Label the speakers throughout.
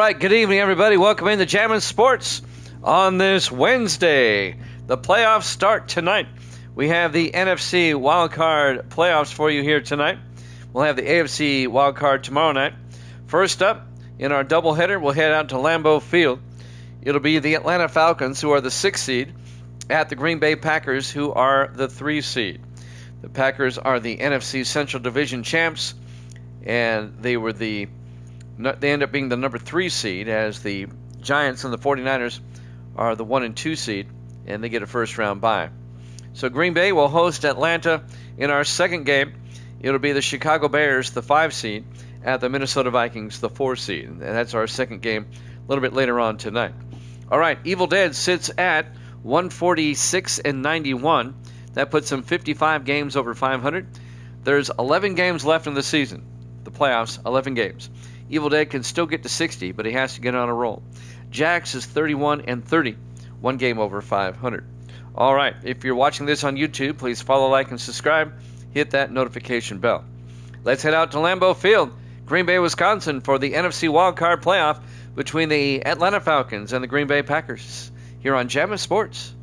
Speaker 1: right, good evening, everybody. Welcome into Jammin' Sports on this Wednesday. The playoffs start tonight. We have the NFC Wildcard playoffs for you here tonight. We'll have the AFC Wildcard tomorrow night. First up, in our doubleheader, we'll head out to Lambeau Field. It'll be the Atlanta Falcons, who are the 6th seed, at the Green Bay Packers, who are the 3 seed. The Packers are the NFC Central Division champs, and they end up being the number 3 seed, as the Giants and the 49ers are the 1 and 2 seed, and they get a first-round bye. So Green Bay will host Atlanta in our second game. It'll be the Chicago Bears, the 5 seed, at the Minnesota Vikings, the 4 seed. And that's our second game a little bit later on tonight. All right, Evil Dead sits at 146 and 91. That puts them 55 games over 500. There's 11 games left in the season. The playoffs, 11 games. Evil Dead can still get to 60, but he has to get on a roll. Jax is 31 and 30, 1 game over 500. All right, if you're watching this on YouTube, please follow, like, and subscribe. Hit that notification bell. Let's head out to Lambeau Field, Green Bay, Wisconsin, for the NFC Wildcard playoff between the Atlanta Falcons and the Green Bay Packers here on Jammin' Sports.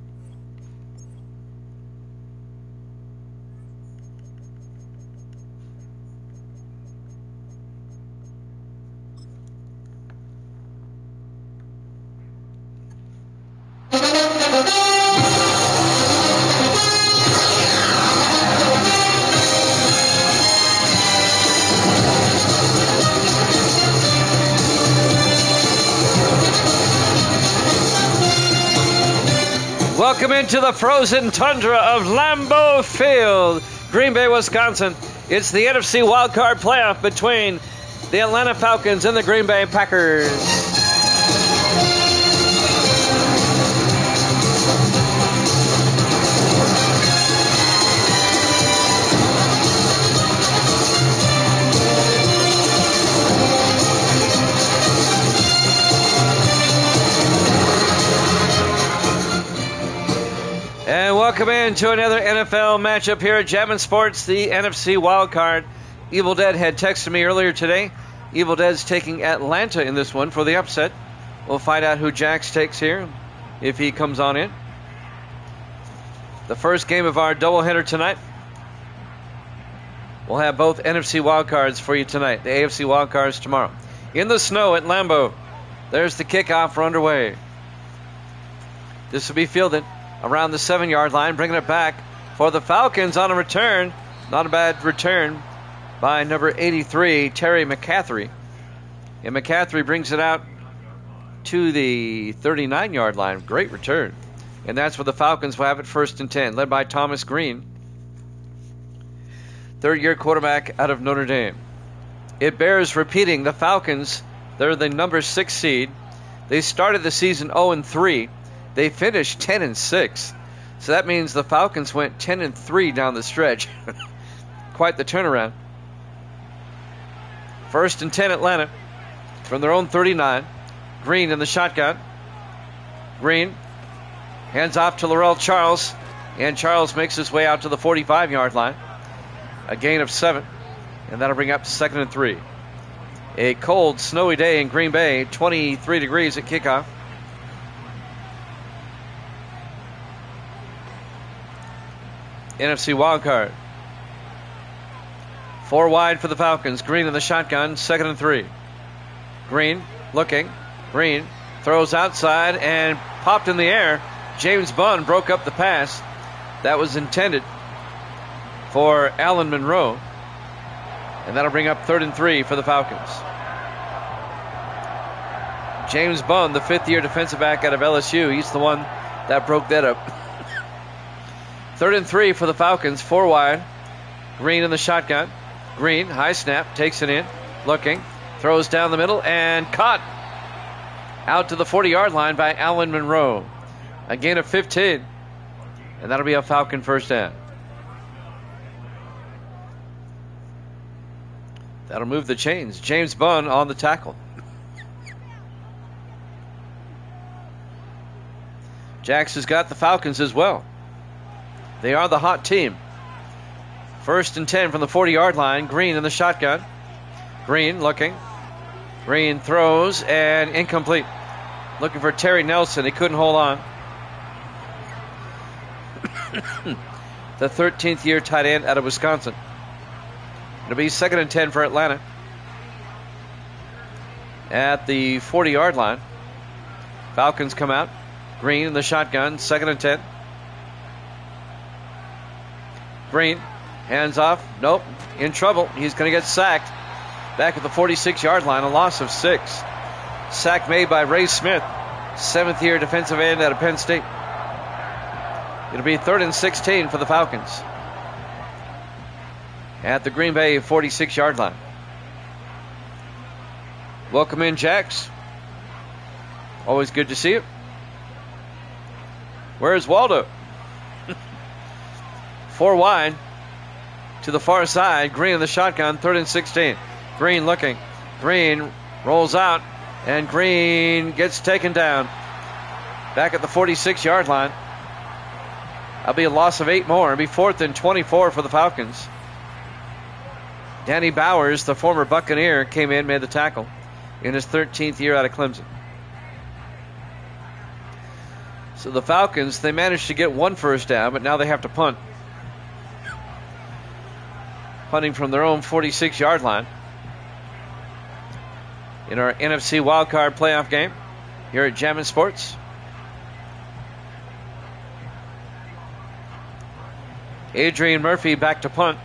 Speaker 1: Welcome into the frozen tundra of Lambeau Field, Green Bay, Wisconsin. It's the NFC Wildcard playoff between the Atlanta Falcons and the Green Bay Packers. And welcome into another NFL matchup here at Jammin' Sports, the NFC Wildcard. Evil Dead had texted me earlier today. Evil Dead's taking Atlanta in this one for the upset. We'll find out who Jax takes here, if he comes on in. The first game of our doubleheader tonight. We'll have both NFC Wildcards for you tonight. The AFC Wildcards tomorrow. In the snow at Lambeau. There's the kickoff underway. This will be fielded around the 7-yard line, bringing it back for the Falcons on a return. Not a bad return by number 83, Terry McCaffrey. And McCaffrey brings it out to the 39-yard line. Great return. And that's where the Falcons will have it, 1st and 10, led by Thomas Green, third-year quarterback out of Notre Dame. It bears repeating, the Falcons, they're the number 6 seed. They started the season 0-3. They finished 10-6. So that means the Falcons went 10-3 down the stretch. Quite the turnaround. 1st and 10 Atlanta from their own 39. Green in the shotgun. Green hands off to Laurel Charles. And Charles makes his way out to the 45-yard line. A gain of 7. And that'll bring up 2nd and 3. A cold, snowy day in Green Bay. 23 degrees at kickoff. NFC Wildcard. 4 wide for the Falcons. Green in the shotgun. 2nd and 3. Green looking. Green throws outside and popped in the air. James Bunn broke up the pass. That was intended for Alan Monroe. And that'll bring up 3rd and 3 for the Falcons. James Bunn, the 5th-year defensive back out of LSU. He's the one that broke that up. 3rd and 3 for the Falcons, 4 wide. Green in the shotgun. Green, high snap, takes it in, looking, throws down the middle, and caught out to the 40-yard line by Alan Monroe. A gain of 15, and that'll be a Falcon first down. That'll move the chains. James Bunn on the tackle. Jax has got the Falcons as well. They are the hot team. 1st and 10 from the 40-yard line. Green in the shotgun. Green looking. Green throws and incomplete. Looking for Terry Nelson. He couldn't hold on. The 13th year tight end out of Wisconsin. It'll be 2nd and 10 for Atlanta. At the 40-yard line. Falcons come out. Green in the shotgun. 2nd and 10. Green. Hands off. Nope. In trouble. He's going to get sacked. Back at the 46-yard line. A loss of 6. Sack made by Ray Smith. 7th year defensive end out of Penn State. It'll be 3rd and 16 for the Falcons. At the Green Bay 46-yard line. Welcome in, Jax. Always good to see you. Where's Waldo? 4 wide to the far side. Green in the shotgun, 3rd and 16. Green looking. Green rolls out, and Green gets taken down. Back at the 46-yard line. That'll be a loss of 8 more. It'll be 4th and 24 for the Falcons. Danny Bowers, the former Buccaneer, came in, made the tackle in his 13th year out of Clemson. So the Falcons, they managed to get 1 first down, but now they have to punt. Punting from their own 46-yard line. In our NFC Wildcard playoff game here at Jammin' Sports. Adrian Murphy back to punt.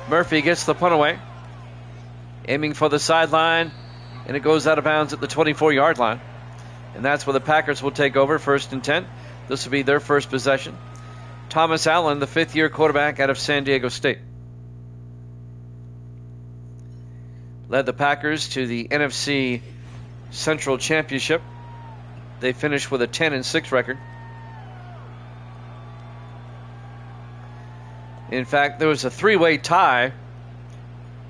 Speaker 1: Murphy gets the punt away. Aiming for the sideline, and it goes out of bounds at the 24-yard line. And that's where the Packers will take over, 1st and 10. This will be their first possession. Thomas Allen, the 5th-year quarterback out of San Diego State. Led the Packers to the NFC Central Championship. They finished with a 10-6 record. In fact, there was a 3-way tie.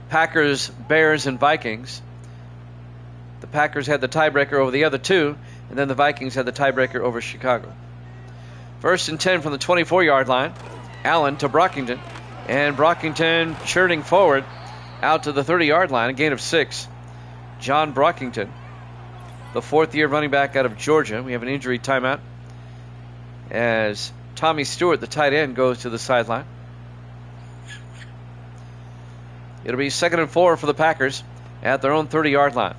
Speaker 1: Packers, Bears, and Vikings. The Packers had the tiebreaker over the other 2, and then the Vikings had the tiebreaker over Chicago. 1st and 10 from the 24-yard line. Allen to Brockington. And Brockington churning forward out to the 30-yard line, a gain of 6. John Brockington, the 4th-year running back out of Georgia. We have an injury timeout as Tommy Stewart, the tight end, goes to the sideline. It'll be 2nd and 4 for the Packers at their own 30-yard line.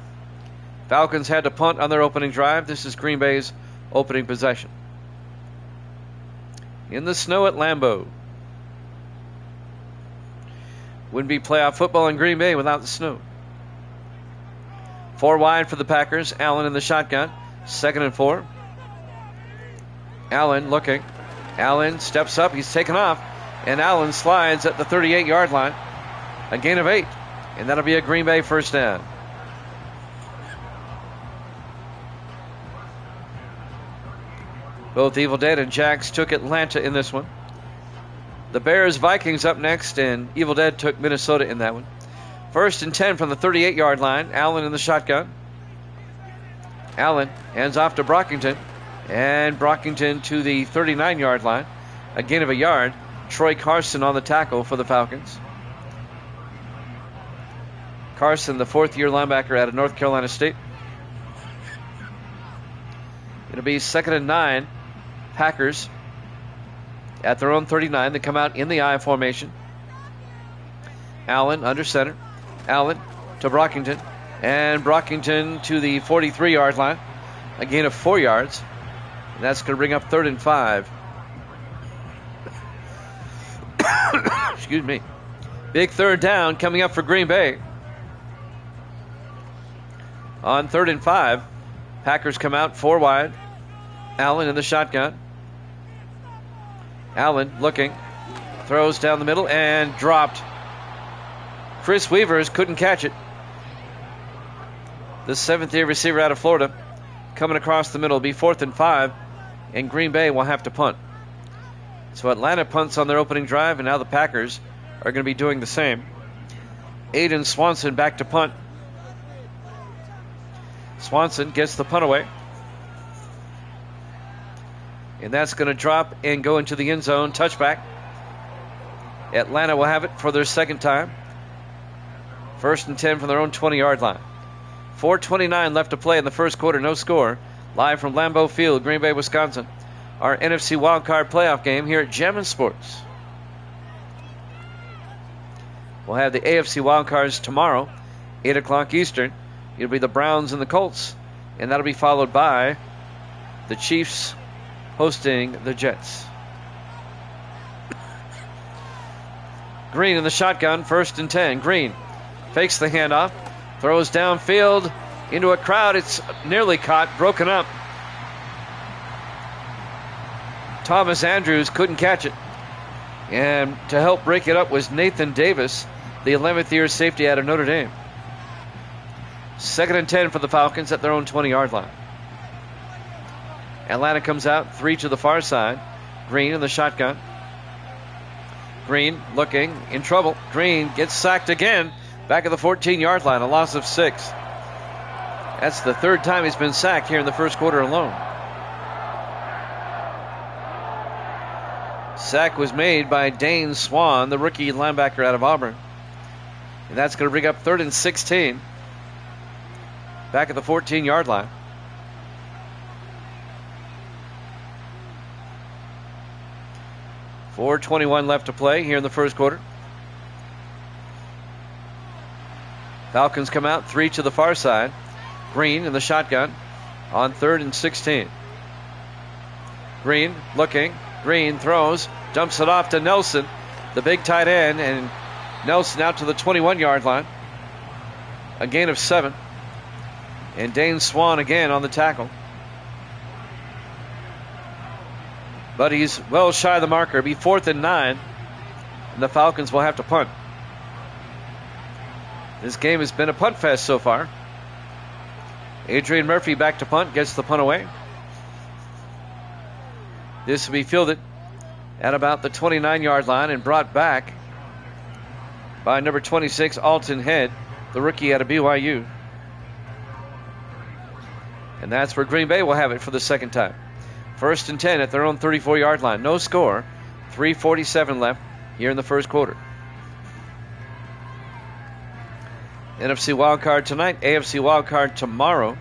Speaker 1: Falcons had to punt on their opening drive. This is Green Bay's opening possession. In the snow at Lambeau. Wouldn't be playoff football in Green Bay without the snow. 4 wide for the Packers. Allen in the shotgun. 2nd and 4. Allen looking. Allen steps up. He's taken off. And Allen slides at the 38-yard line. A gain of 8. And that'll be a Green Bay first down. Both Evil Dead and Jax took Atlanta in this one. The Bears, Vikings up next, and Evil Dead took Minnesota in that one. 1st and 10 from the 38-yard line. Allen in the shotgun. Allen hands off to Brockington. And Brockington to the 39-yard line. A gain of a yard. Troy Carson on the tackle for the Falcons. Carson, the 4th-year linebacker out of North Carolina State. It'll be 2nd and 9. Packers at their own 39. They come out in the I formation. Allen under center. Allen to Brockington. And Brockington to the 43-yard line. A gain of 4 yards. And that's going to bring up 3rd and 5. Excuse me. Big 3rd down coming up for Green Bay. On 3rd and 5, Packers come out 4 wide. Allen in the shotgun. Allen looking. Throws down the middle and dropped. Chris Weavers couldn't catch it. The 7th-year receiver out of Florida coming across the middle. It'll be 4th and 5, and Green Bay will have to punt. So Atlanta punts on their opening drive, and now the Packers are going to be doing the same. Aiden Swanson back to punt. Swanson gets the punt away. And that's going to drop and go into the end zone. Touchback. Atlanta will have it for their 2nd time. First and 10 from their own 20-yard line. 4:29 left to play in the first quarter. No score. Live from Lambeau Field, Green Bay, Wisconsin. Our NFC Wildcard playoff game here at Gem Sports. We'll have the AFC Wildcards tomorrow, 8 o'clock Eastern. It'll be the Browns and the Colts, and that'll be followed by the Chiefs hosting the Jets. Green in the shotgun, first and 10. Green fakes the handoff, throws downfield into a crowd. It's nearly caught, broken up. Thomas Andrews couldn't catch it. And to help break it up was Nathan Davis, the 11th year safety out of Notre Dame. Second and 10 for the Falcons at their own 20-yard line. Atlanta comes out, 3 to the far side. Green in the shotgun. Green looking in trouble. Green gets sacked again. Back at the 14-yard line, a loss of 6. That's the third time he's been sacked here in the first quarter alone. Sack was made by Dane Swan, the rookie linebacker out of Auburn. And that's going to bring up 3rd and 16. Back at the 14-yard line. .421 left to play here in the first quarter. Falcons come out, 3 to the far side. Green in the shotgun on 3rd and 16. Green looking. Green throws, dumps it off to Nelson, the big tight end, and Nelson out to the 21-yard line. A gain of 7. And Dane Swan again on the tackle. But he's well shy of the marker. It'll be 4th and 9, and the Falcons will have to punt. This game has been a punt fest so far. Adrian Murphy back to punt, gets the punt away. This will be fielded at about the 29-yard line and brought back by number 26, Alton Head, the rookie out of BYU. And that's where Green Bay will have it for the second time. First and 10 at their own 34-yard line. No score. 3:47 left here in the first quarter. NFC Wildcard tonight, AFC Wildcard tomorrow.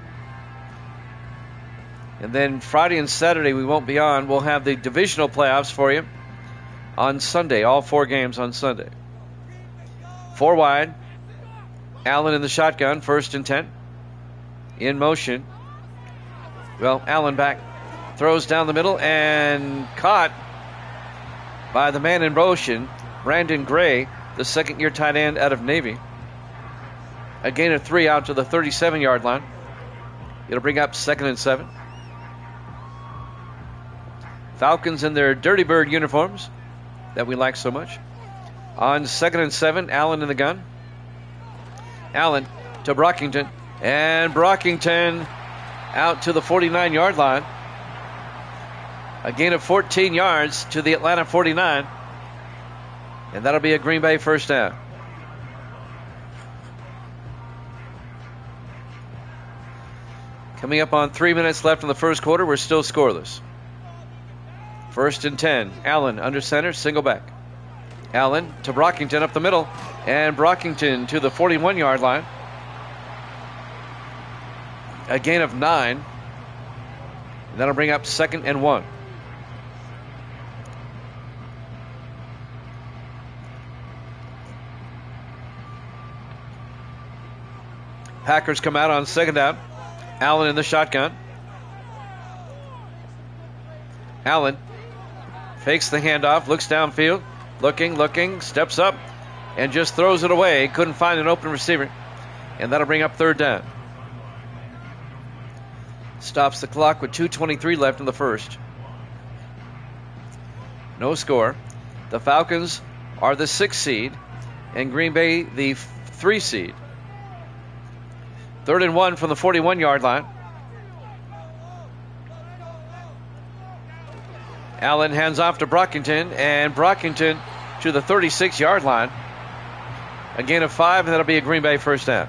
Speaker 1: And then Friday and Saturday we won't be on. We'll have the divisional playoffs for you on Sunday. All 4 games on Sunday. 4 wide. Allen in the shotgun. First and 10. In motion. Well, Allen back. Throws down the middle and caught by the man in motion, Brandon Gray, the second-year tight end out of Navy. A gain of 3 out to the 37-yard line. It'll bring up 2nd and 7. Falcons in their Dirty Bird uniforms that we like so much. On 2nd and 7, Allen in the gun. Allen to Brockington. And Brockington out to the 49-yard line. A gain of 14 yards to the Atlanta 49. And that'll be a Green Bay first down. Coming up on 3 minutes left in the first quarter, we're still scoreless. First and 10. Allen under center, single back. Allen to Brockington up the middle. And Brockington to the 41-yard line. A gain of 9. And that'll bring up 2nd and 1. Packers come out on 2nd down. Allen in the shotgun. Allen fakes the handoff, looks downfield, looking, steps up, and just throws it away. Couldn't find an open receiver. And that'll bring up 3rd down. Stops the clock with 2:23 left in the first. No score. The Falcons are the 6th seed, and Green Bay the 3 seed. 3rd and 1 from the 41-yard line. Allen hands off to Brockington, and Brockington to the 36-yard line. A gain of 5, and that'll be a Green Bay first down.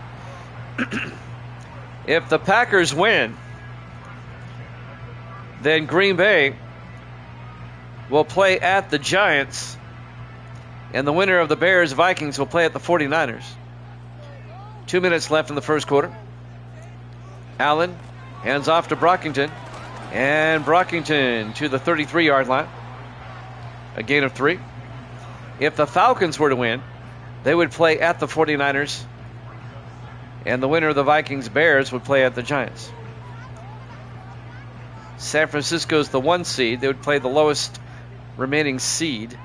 Speaker 1: If the Packers win, then Green Bay will play at the Giants, and the winner of the Bears-Vikings will play at the 49ers. 2 minutes left in the first quarter. Allen hands off to Brockington. And Brockington to the 33-yard line. A gain of 3. If the Falcons were to win, they would play at the 49ers. And the winner of the Vikings-Bears would play at the Giants. San Francisco's the 1 seed. They would play the lowest remaining seed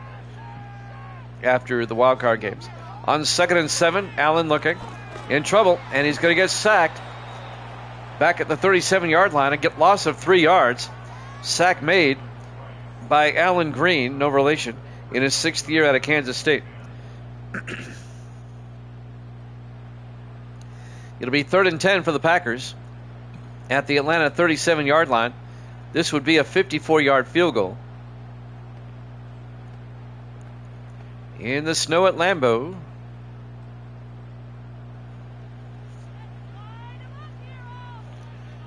Speaker 1: after the wild card games. On 2nd and 7, Allen looking in trouble, and he's going to get sacked back at the 37-yard line. A get loss of 3 yards. Sack made by Alan Green, no relation, in his 6th year out of Kansas State. It'll be 3rd and 10 for the Packers at the Atlanta 37-yard line. This would be a 54-yard field goal. In the snow at Lambeau.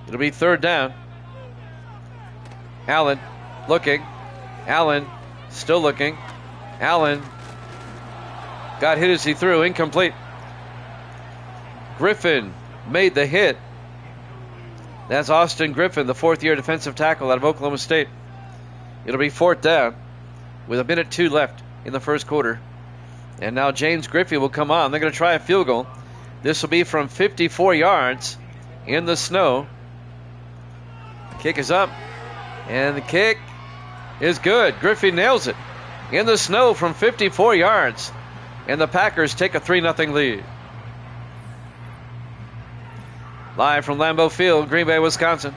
Speaker 1: It'll be 3rd down. Allen looking. Allen still looking. Allen got hit as he threw. Incomplete. Griffin made the hit. That's Austin Griffin, the 4th-year defensive tackle out of Oklahoma State. It'll be 4th down with 1:02 left in the first quarter. And now James Griffey will come on. They're going to try a field goal. This will be from 54 yards in the snow. Kick is up. And the kick is good. Griffey nails it in the snow from 54 yards. And the Packers take a 3-0 lead. Live from Lambeau Field, Green Bay, Wisconsin.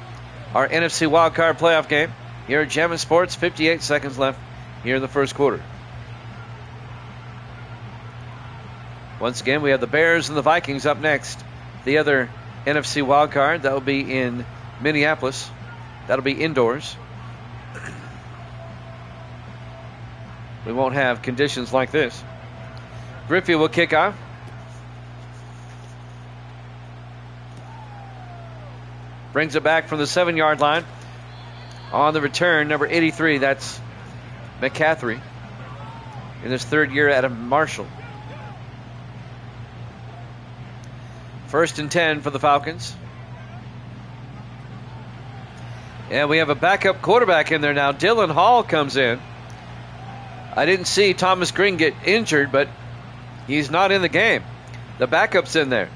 Speaker 1: Our NFC Wildcard playoff game here at Jammin' Sports. 58 seconds left here in the first quarter. Once again, we have the Bears and the Vikings up next. The other NFC Wildcard, that will be in Minneapolis. That'll be indoors. We won't have conditions like this. Griffey will kick off. Brings it back from the 7-yard line. On the return, number 83, that's McCaffrey in his 3rd year out of Marshall. 1st and 10 for the Falcons. And we have a backup quarterback in there now. Dylan Hall comes in. I didn't see Thomas Green get injured, but he's not in the game. The backup's in there.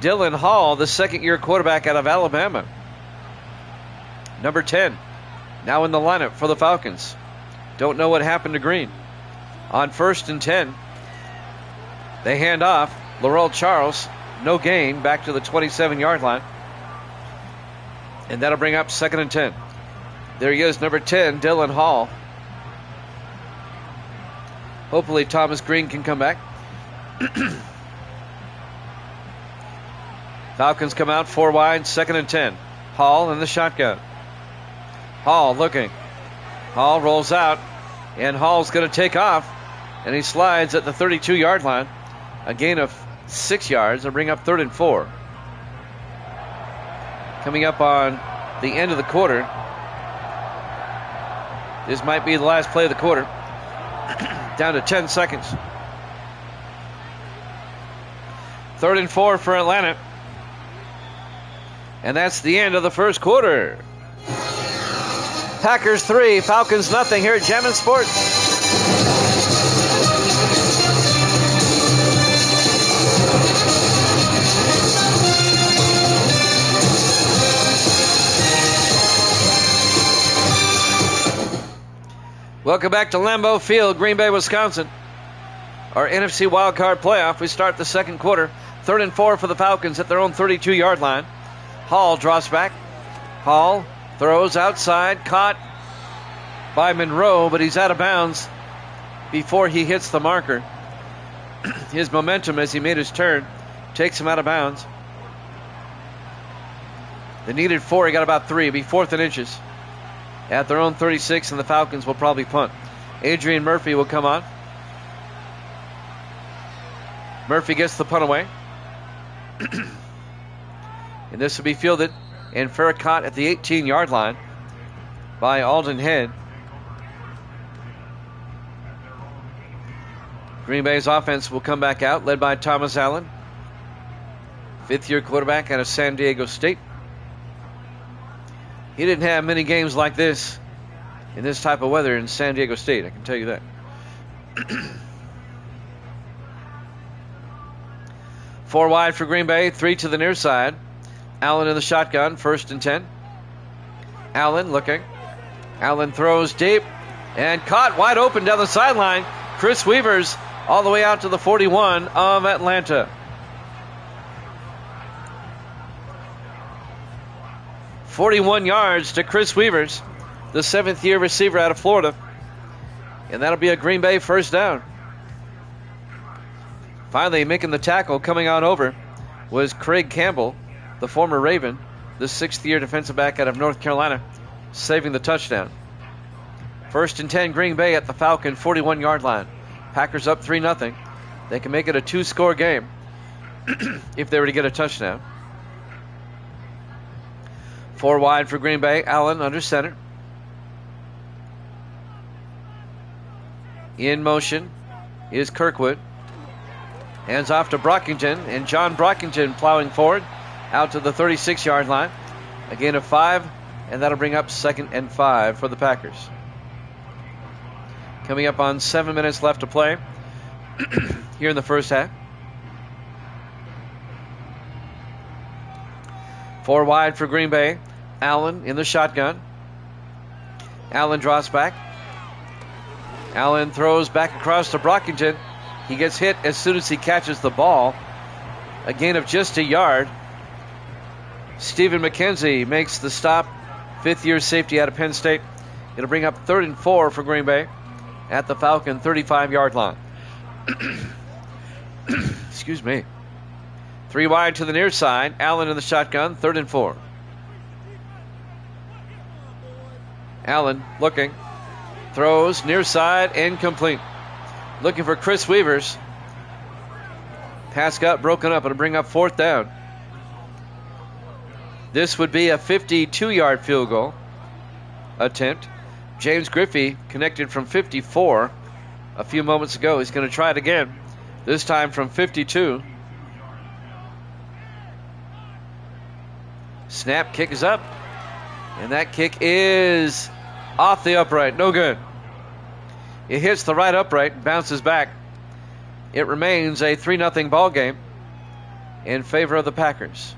Speaker 1: Dylan Hall, the 2nd-year quarterback out of Alabama. Number 10, now in the lineup for the Falcons. Don't know what happened to Green. On 1st and 10, they hand off. Laurel Charles, no gain, back to the 27-yard line. And that'll bring up 2nd and 10. There he is, number 10, Dylan Hall. Hopefully Thomas Green can come back. Falcons come out 4 wide, 2nd and 10. Hall in the shotgun. Hall looking. Hall rolls out, and Hall's going to take off, and he slides at the 32-yard line. A gain of 6 yards and bring up 3rd and 4. Coming up on the end of the quarter. This might be the last play of the quarter. Down to 10 seconds. 3rd and 4 for Atlanta. And that's the end of the first quarter. Packers 3, Falcons nothing here at Jammin' Sports. Welcome back to Lambeau Field, Green Bay, Wisconsin. Our NFC Wildcard playoff. We start the second quarter. 3rd and 4 for the Falcons at their own 32-yard line. Hall draws back. Hall throws outside, caught by Monroe, but he's out of bounds before he hits the marker. His momentum as he made his turn takes him out of bounds. They needed 4, he got about 3. It'll be 4th and inches at their own 36, and the Falcons will probably punt. Adrian Murphy will come on. Murphy gets the punt away. And this will be fielded and fair caught at the 18-yard line by Alden Head. Green Bay's offense will come back out, led by Thomas Allen. fifth-year quarterback out of San Diego State. He didn't have many games like this in this type of weather in San Diego State, I can tell you that. 4 wide for Green Bay, 3 to the near side. Allen in the shotgun, 1st and 10. Allen looking. Allen throws deep and caught wide open down the sideline. Chris Weavers all the way out to the 41 of Atlanta. "41 yards to Chris Weavers, the 7th-year receiver out of Florida. And that'll be a Green Bay first down. Finally making the tackle coming on over was Craig Campbell, the former Raven, the 6th-year defensive back out of North Carolina, saving the touchdown. 1st and 10 Green Bay at the Falcon 41-yard line. Packers up 3-0. They can make it a 2-score game if they were to get a touchdown. 4 wide for Green Bay. Allen under center. In motion is Kirkwood. Hands off to Brockington, and John Brockington plowing forward out to the 36-yard line. A gain of 5, and that'll bring up 2nd and 5 for the Packers. Coming up on 7 minutes left to play here in the first half. 4 wide for Green Bay. Allen in the shotgun. Allen draws back. Allen throws back across to Brockington. He gets hit as soon as he catches the ball. A gain of just a yard. Stephen McKenzie makes the stop. 5th-year safety out of Penn State. It'll bring up 3rd and 4 for Green Bay at the Falcon 35-yard line. Excuse me. 3 wide to the near side. Allen in the shotgun. 3rd and 4. Allen looking. Throws near side, incomplete. Looking for Chris Weavers. Pass got broken up. It'll bring up 4th down. This would be a 52-yard field goal attempt. James Griffey connected from 54 a few moments ago. He's going to try it again, this time from 52. Snap, kick is up. And that kick is off the upright. No good. It hits the right upright and bounces back. It remains a 3-0 ball game in favor of the Packers.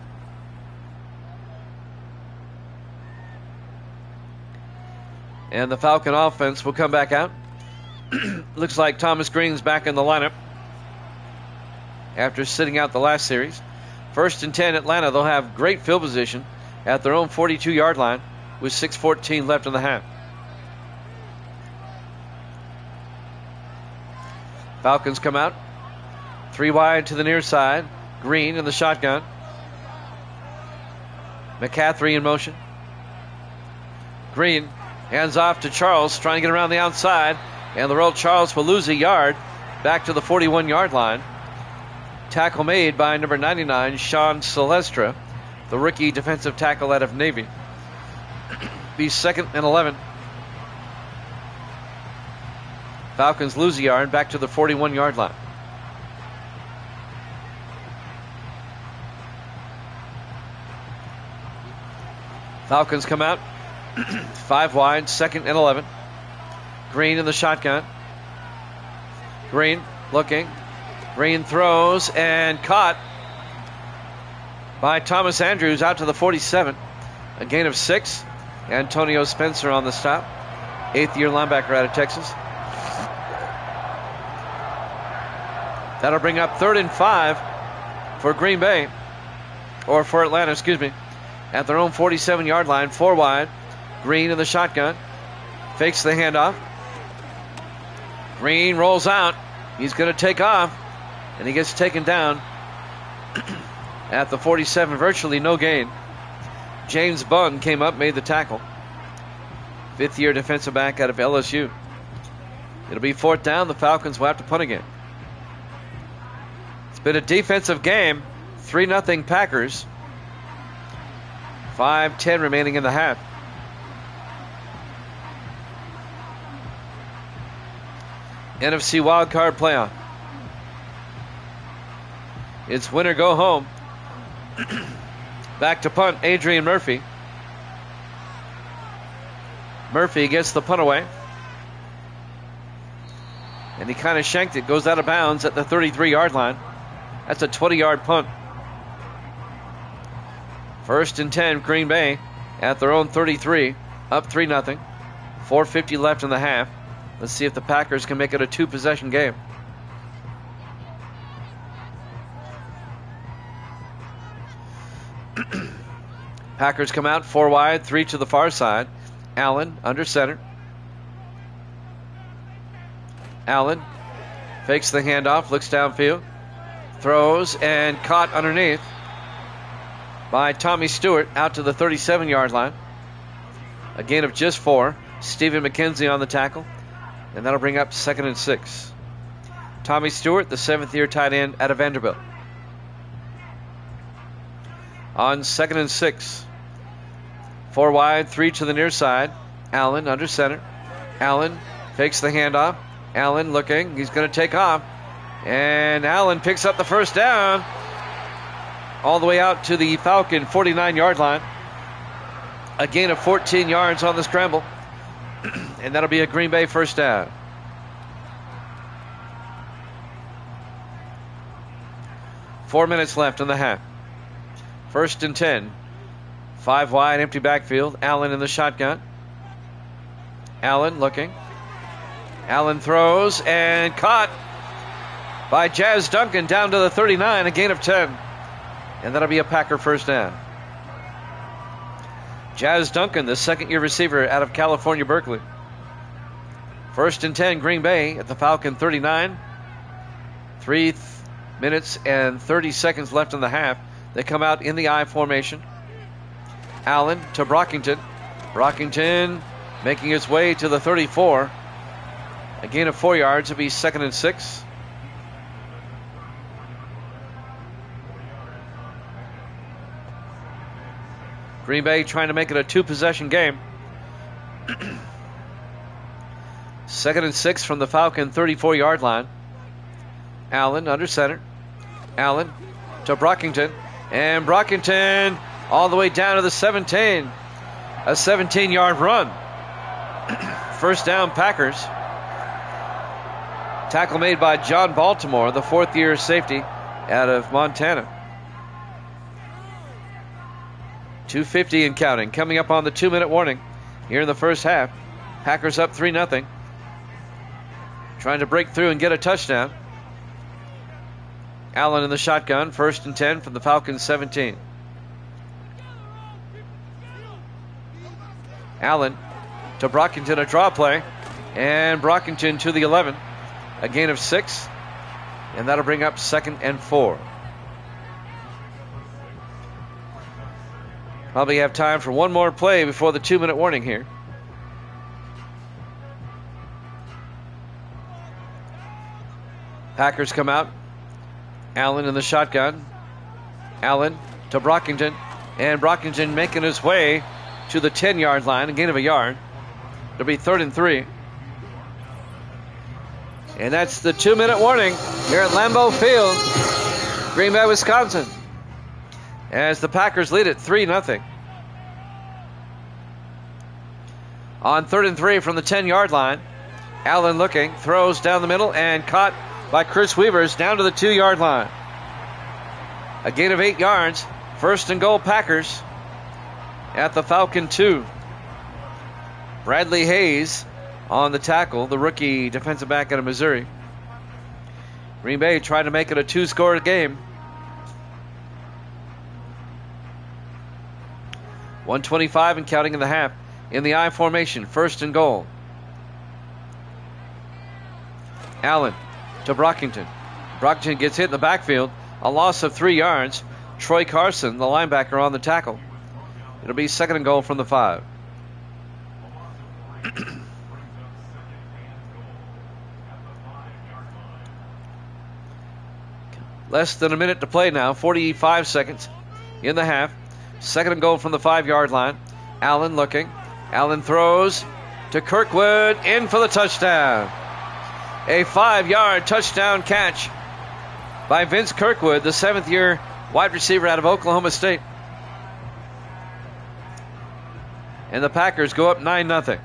Speaker 1: And the Falcon offense will come back out. Looks like Thomas Green's back in the lineup after sitting out the last series. 1st and 10 Atlanta. They'll have great field position at their own 42-yard line with 6:14 left in the half. Falcons come out. 3 wide to the near side. Green in the shotgun. McCaffrey in motion. Green hands off to Charles, trying to get around the outside. And the roll, Charles will lose a yard back to the 41-yard line. Tackle made by number 99, Sean Silvestre, the rookie defensive tackle out of Navy. Be 2nd and 11. Falcons lose a yard back to the 41-yard line. Falcons come out. 5 wide, 2nd and 11. Green in the shotgun. Green looking. Green throws and caught by Thomas Andrews out to the 47. A gain of 6. Antonio Spencer on the stop. 8th-year linebacker out of Texas. That'll bring up 3rd and 5 for Green Bay. Or for Atlanta, excuse me. At their own 47-yard line, 4 wide. Green in the shotgun. Fakes the handoff. Green rolls out. He's going to take off. And he gets taken down at the 47. Virtually no gain. James Bunn came up, made the tackle. 5th-year defensive back out of LSU. It'll be 4th down. The Falcons will have to punt again. It's been a defensive game. 3-0 Packers. 5:10 remaining in the half. NFC Wildcard playoff. It's win or go home. Back to punt, Adrian Murphy. Murphy gets the punt away. And he kind of shanked it. Goes out of bounds at the 33-yard line. That's a 20-yard punt. 1st and 10, Green Bay at their own 33. Up 3-0. 4:50 left in the half. Let's see if the Packers can make it a 2-possession game. Packers come out 4 wide, 3 to the far side. Allen under center. Allen fakes the handoff, looks downfield, throws, and caught underneath by Tommy Stewart out to the 37-yard line. A gain of just 4. Stephen McKenzie on the tackle, and that'll bring up 2nd and 6. Tommy Stewart, the 7th-year tight end out of Vanderbilt. On 2nd and 6. 4 wide, 3 to the near side. Allen under center. Allen fakes the handoff. Allen looking. He's going to take off. And Allen picks up the first down. All the way out to the Falcon 49-yard line. A gain of 14 yards on the scramble. And that'll be a Green Bay first down. Four minutes left in the half. 1st and 10. 5 wide, empty backfield. Allen in the shotgun. Allen looking. Allen throws and caught by Jazz Duncan down to the 39, a gain of 10. And that'll be a Packer first down. Jazz Duncan, the 2nd-year receiver out of California, Berkeley. 1st and 10, Green Bay at the Falcon 39. 3 minutes and 30 seconds left in the half. They come out in the I formation. Allen to Brockington. Brockington making his way to the 34. A gain of 4 yards. It'll be 2nd and 6. Green Bay trying to make it a 2-possession game. 2nd and 6 from the Falcon 34-yard line. Allen under center. Allen to Brockington. And Brockington all the way down to the 17. A 17-yard run. First down, Packers. Tackle made by John Baltimore, the 4th-year safety out of Montana. 2:50 and counting. Coming up on the 2-minute warning here in the first half. Packers up 3-0. Trying to break through and get a touchdown. Allen in the shotgun. 1st and 10 from the Falcons 17. Allen to Brockington, a draw play. And Brockington to the 11. A gain of 6. And that'll bring up 2nd and 4. Probably have time for one more play before the 2-minute warning here. Packers come out. Allen in the shotgun. Allen to Brockington. And Brockington making his way to the 10-yard line. A gain of a yard. It'll be 3rd and 3. And that's the 2-minute warning here at Lambeau Field, Green Bay, Wisconsin, as the Packers lead it 3-0. On 3rd and 3 from the 10-yard line, Allen looking, throws down the middle, and caught by Chris Weavers down to the 2-yard line. A gain of 8 yards. 1st and goal, Packers at the Falcon 2. Bradley Hayes on the tackle, the rookie defensive back out of Missouri. Green Bay trying to make it a 2-score game. 1:25 and counting in the half. In the I formation, 1st and goal. Allen to Brockington. Brockington gets hit in the backfield. A loss of 3 yards. Troy Carson, the linebacker, on the tackle. It'll be 2nd and goal from the 5. Less than a minute to play now. 45 seconds in the half. 2nd and goal from the 5-yard line. Allen looking. Allen throws to Kirkwood. In for the touchdown. A 5-yard touchdown catch by Vince Kirkwood, the 7th-year wide receiver out of Oklahoma State. And the Packers go up 9-0.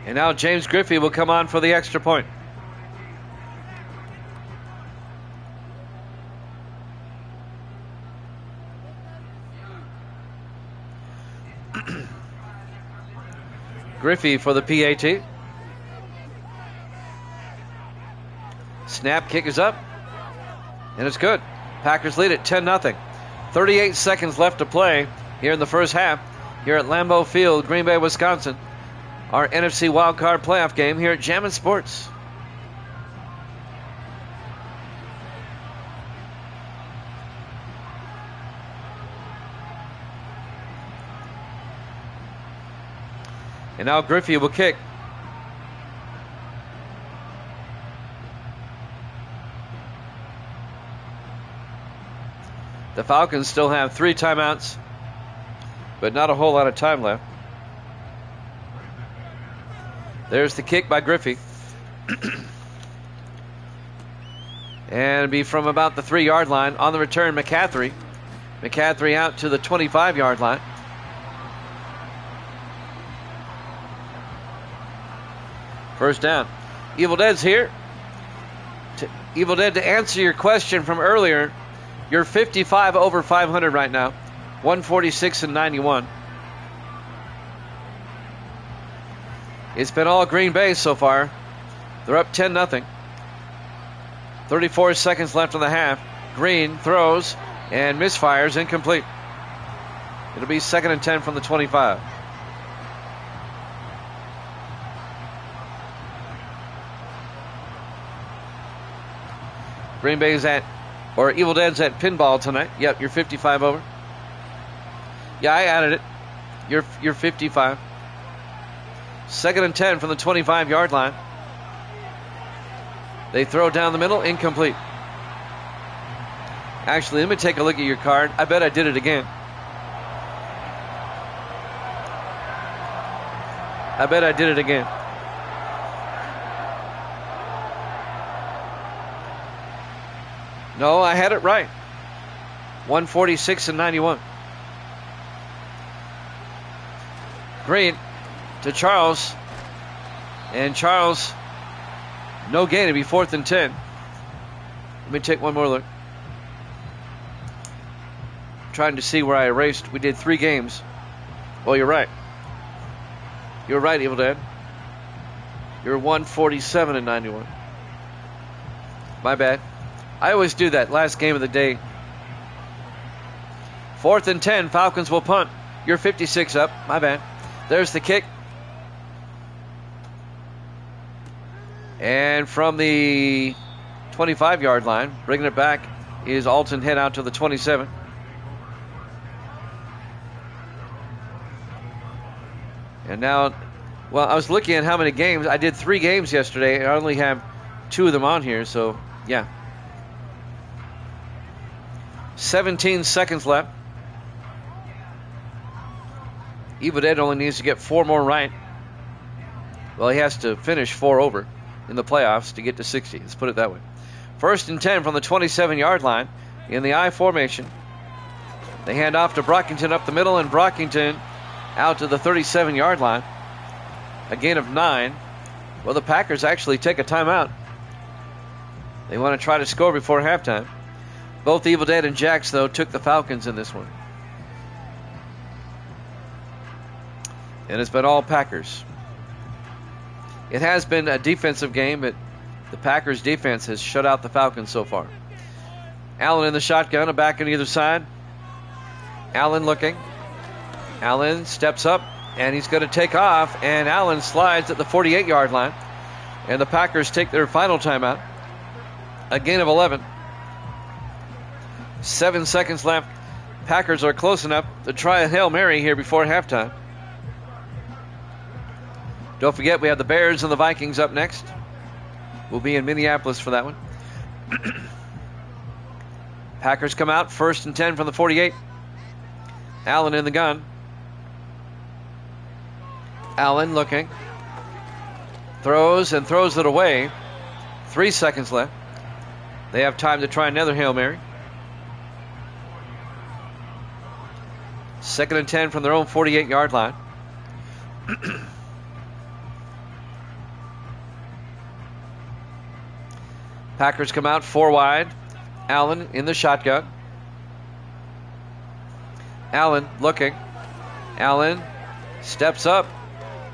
Speaker 1: And now James Griffey will come on for the extra point. Griffey for the PAT. Snap, kick is up. And it's good. Packers lead it 10-0. 38 seconds left to play here in the first half here at Lambeau Field, Green Bay, Wisconsin. Our NFC Wildcard playoff game here at Jammin' Sports. And now Griffey will kick. The Falcons still have 3 timeouts, but not a whole lot of time left. There's the kick by Griffey. And be from about the 3-yard line. On the return, McCaffrey. McCaffrey out to the 25-yard line. First down. Evil Dead's here. Evil Dead, to answer your question from earlier, you're 55 over 500 right now. 146-91. It's been all Green Bay so far. They're up 10-0. 34 seconds left in the half. Green throws and misfires, incomplete. It'll be 2nd and 10 from the 25. Green Bay's Evil Dead's at pinball tonight. Yep, you're 55 over. Yeah, I added it. You're 55. 2nd and 10 from the 25-yard line. They throw down the middle, incomplete. Actually, let me take a look at your card. I bet I did it again. I bet I did it again. No, I had it right. 146-91. Green to Charles. And Charles, no gain. It'll be 4th and 10. Let me take one more look. Trying to see where I erased. We did 3 games. Well, you're right. You're right, Evil Dead. You're 147-91. My bad. I always do that last game of the day. 4th and 10. Falcons will punt. You're 56 up. My bad. There's the kick. And from the 25-yard line, bringing it back, is Alton Head out to the 27. And now, well, I was looking at how many games. I did 3 games yesterday, and I only have 2 of them on here, so yeah. 17 seconds left. Evil Dead only needs to get 4 more right. Well, he has to finish 4 over in the playoffs to get to 60. Let's put it that way. 1st and 10 from the 27-yard line in the I formation. They hand off to Brockington up the middle, and Brockington out to the 37-yard line. A gain of 9. Well, the Packers actually take a timeout. They want to try to score before halftime. Both Evil Dead and Jax, though, took the Falcons in this one. And it's been all Packers. It has been a defensive game, but the Packers' defense has shut out the Falcons so far. Allen in the shotgun, a back on either side. Allen looking. Allen steps up, and he's going to take off, and Allen slides at the 48-yard line. And the Packers take their final timeout. A gain of 11. 7 seconds left. Packers are close enough to try a Hail Mary here before halftime. Don't forget, we have the Bears and the Vikings up next. We'll be in Minneapolis for that one. Packers come out, 1st and 10 from the 48. Allen in the gun. Allen looking. Throws and throws it away. 3 seconds left. They have time to try another Hail Mary. 2nd and 10 from their own 48-yard line. Packers come out 4 wide. Allen in the shotgun. Allen looking. Allen steps up,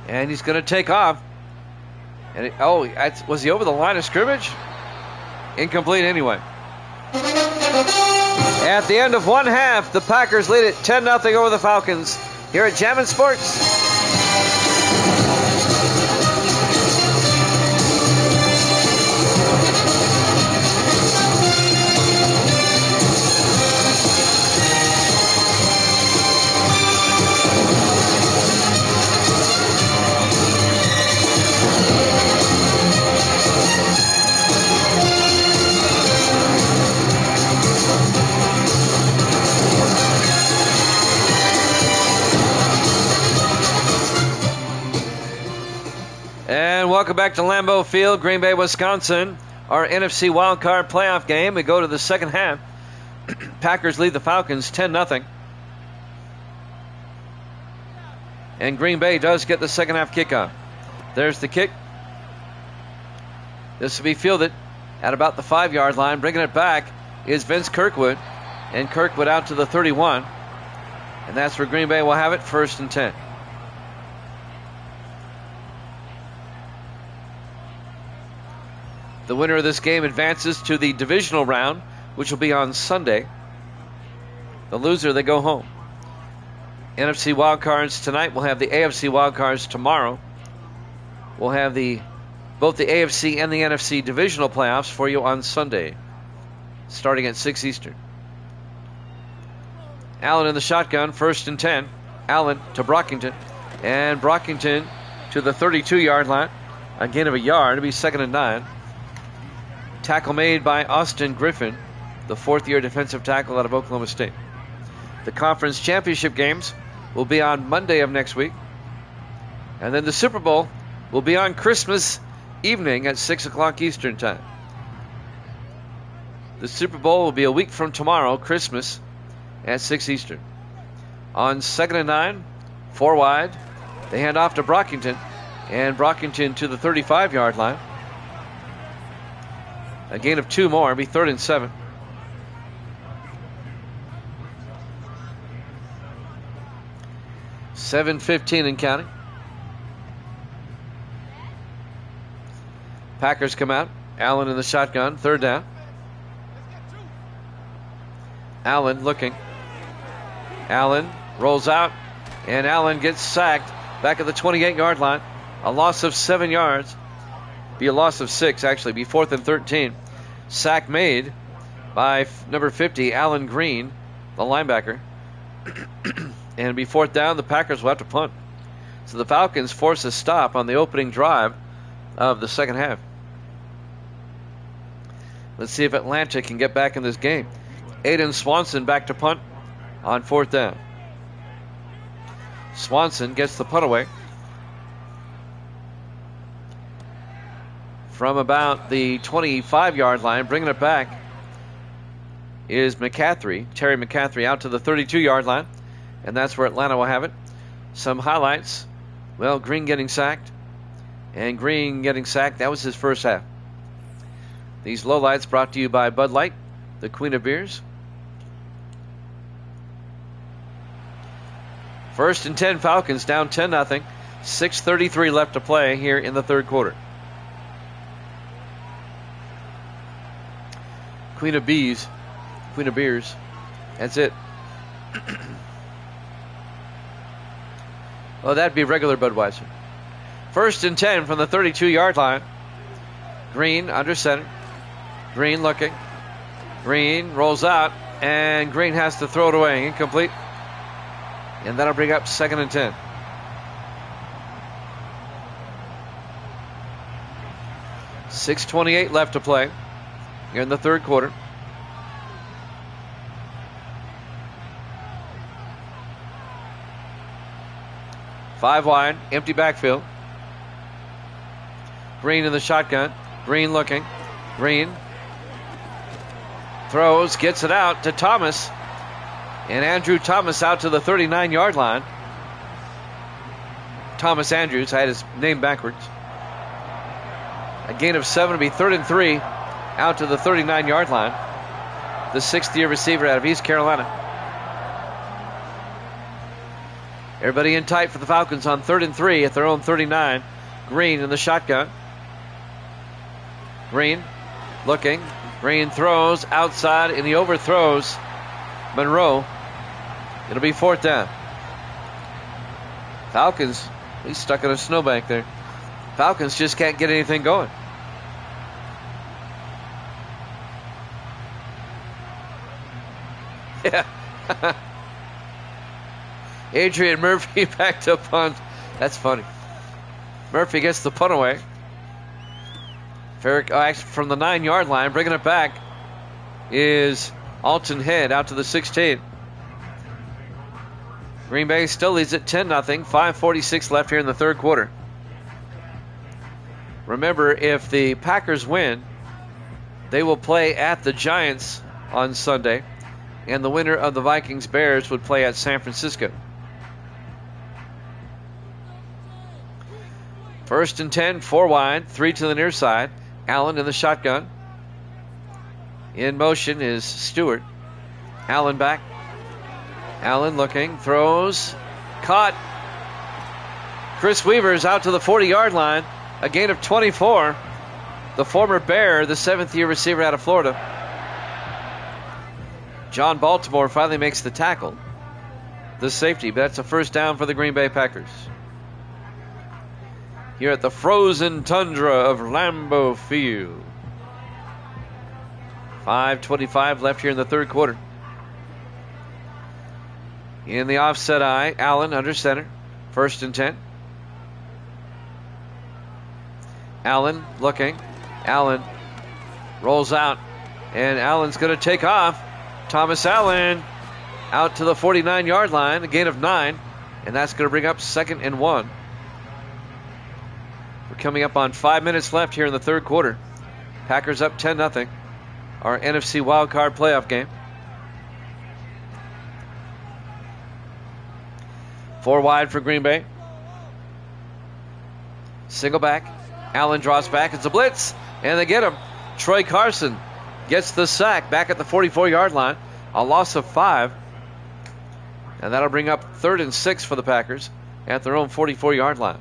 Speaker 1: and he's going to take off. And was he over the line of scrimmage? Incomplete anyway. At the end of one half, the Packers lead it 10-0 over the Falcons here at Jammin' Sports. And welcome back to Lambeau Field, Green Bay, Wisconsin. Our NFC Wildcard playoff game. We go to the second half. Packers lead the Falcons 10-0. And Green Bay does get the second half kickoff. There's the kick. This will be fielded at about the 5-yard line. Bringing it back is Vince Kirkwood. And Kirkwood out to the 31. And that's where Green Bay will have it, 1st and 10. The winner of this game advances to the divisional round, which will be on Sunday. The loser, they go home. NFC wildcards tonight. We'll have the AFC wildcards tomorrow. We'll have both the AFC and the NFC divisional playoffs for you on Sunday, starting at 6 Eastern. Allen in the shotgun, 1st and 10. Allen to Brockington. And Brockington to the 32-yard line. A gain of a yard. It'll be 2nd and 9. Tackle made by Austin Griffin, the 4th-year defensive tackle out of Oklahoma State. The conference championship games will be on Monday of next week. And then the Super Bowl will be on Christmas evening at 6 o'clock Eastern time. The Super Bowl will be a week from tomorrow, Christmas, at 6 Eastern. On 2nd and 9, 4 wide, they hand off to Brockington. And Brockington to the 35-yard line. A gain of 2 more. It'll be 3rd and 7. $7:15 and counting. Packers come out. Allen in the shotgun. 3rd down. Allen looking. Allen rolls out. And Allen gets sacked back at the 28-yard line. A loss of 7 yards. Be a loss of 6, actually. Be 4th and 13. Sack made by number 50, Alan Green, the linebacker. And be 4th down. The Packers will have to punt. So the Falcons force a stop on the opening drive of the second half. Let's see if Atlanta can get back in this game. Aiden Swanson back to punt on 4th down. Swanson gets the punt away. From about the 25-yard line, bringing it back is McCaffrey. Terry McCaffrey out to the 32-yard line. And that's where Atlanta will have it. Some highlights. Well, Green getting sacked. And Green getting sacked. That was his first half. These lowlights brought to you by Bud Light, the Queen of Beers. 1st and 10 Falcons down 10-0. 6:33 left to play here in the 3rd quarter. Queen of Beers. That's it. Well, that'd be regular Budweiser. 1st and 10 from the 32-yard line. Green under center. Green looking. Green rolls out, and Green has to throw it away. Incomplete. And that'll bring up 2nd and 10. $6:28 left to play here in the 3rd quarter. Five wide, empty backfield. Green in the shotgun. Green looking. Green throws, gets it out to Thomas. And Andrew Thomas out to the 39-yard line. Thomas Andrews, I had his name backwards. A gain of 7 to be 3rd and 3 out to the 39-yard line. The 6th-year receiver out of East Carolina. Everybody in tight for the Falcons on 3rd and 3 at their own 39. Green in the shotgun. Green looking. Green throws outside and he overthrows Monroe. It'll be 4th down. Falcons, he's stuck in a snowbank there. Falcons just can't get anything going. Yeah. Adrian Murphy backed up on. That's funny. Murphy gets the punt away. Actually from the 9-yard line, bringing it back is Alton Head out to the 16. Green Bay still leads at 10-0. 5:46 left here in the 3rd quarter. Remember, if the Packers win, they will play at the Giants on Sunday, and the winner of the Vikings-Bears would play at San Francisco. 1st and 10, 4 wide, 3 to the near side. Allen in the shotgun. In motion is Stewart. Allen back. Allen looking, throws, caught. Chris Weaver's out to the 40-yard line. A gain of 24. The former Bear, the 7th-year receiver out of Florida. John Baltimore finally makes the tackle. The safety, but that's a 1st down for the Green Bay Packers. Here at the frozen tundra of Lambeau Field. 5:25 left here in the 3rd quarter. In the offset eye, Allen under center. 1st and 10. Allen looking. Allen rolls out. And Allen's going to take off. Thomas Allen out to the 49-yard line. A gain of 9. And that's going to bring up 2nd and 1. We're coming up on 5 minutes left here in the 3rd quarter. Packers up 10-0. Our NFC Wildcard playoff game. 4 wide for Green Bay. Single back. Allen draws back. It's a blitz. And they get him. Troy Carson gets the sack back at the 44-yard line. A loss of 5. And that'll bring up 3rd and 6 for the Packers at their own 44-yard line.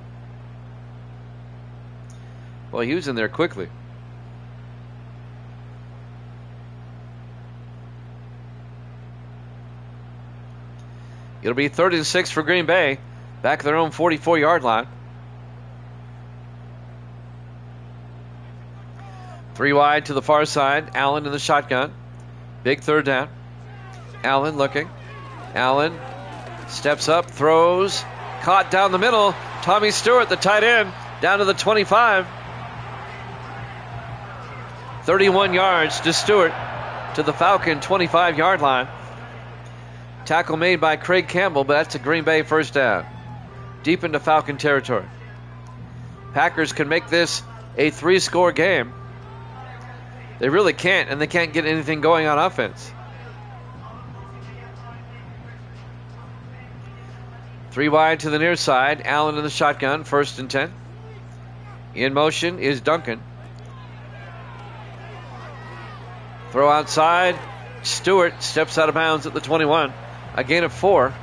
Speaker 1: Well, he was in there quickly. It'll be 3rd and 6 for Green Bay. Back at their own 44-yard line. 3 wide to the far side. Allen in the shotgun. Big 3rd down. Allen looking. Allen steps up, throws. Caught down the middle. Tommy Stewart, the tight end, down to the 25. 31 yards to Stewart to the Falcon 25-yard line. Tackle made by Craig Campbell, but that's a Green Bay 1st down. Deep into Falcon territory. Packers can make this a 3-score game. They really can't, and they can't get anything going on offense. 3 wide to the near side. Allen in the shotgun, 1st and 10. In motion is Duncan. Throw outside. Stewart steps out of bounds at the 21. A gain of 4.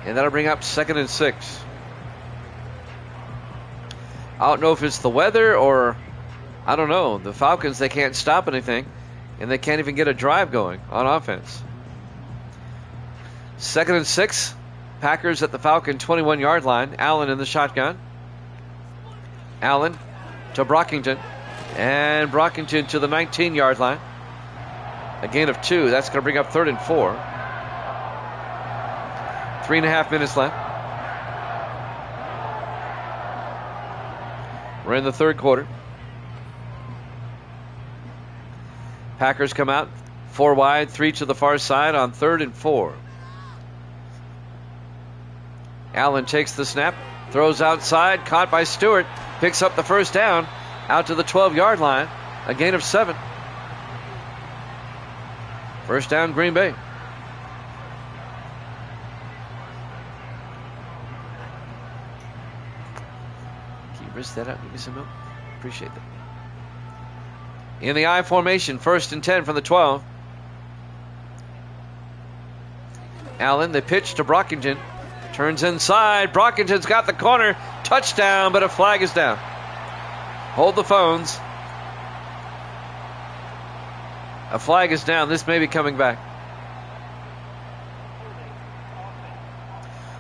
Speaker 1: And that'll bring up 2nd and 6. I don't know if it's the weather or I don't know. The Falcons, they can't stop anything. And they can't even get a drive going on offense. 2nd and 6. Packers at the Falcon 21-yard line. Allen in the shotgun. Allen to Brockington. And Brockington to the 19-yard line. A gain of 2. That's going to bring up 3rd and 4. 3.5 minutes left. We're in the 3rd quarter. Packers come out 4 wide, 3 to the far side on 3rd and 4. Allen takes the snap, throws outside, caught by Stewart, picks up the 1st down, out to the 12-yard line. A gain of 7. First down, Green Bay. Can you wrist that out? Give me some milk. Appreciate that. In the I formation, 1st and 10 from the 12. Allen, the pitch to Brockington. Turns inside. Brockington's got the corner. Touchdown, but a flag is down. Hold the phones. A flag is down. This may be coming back.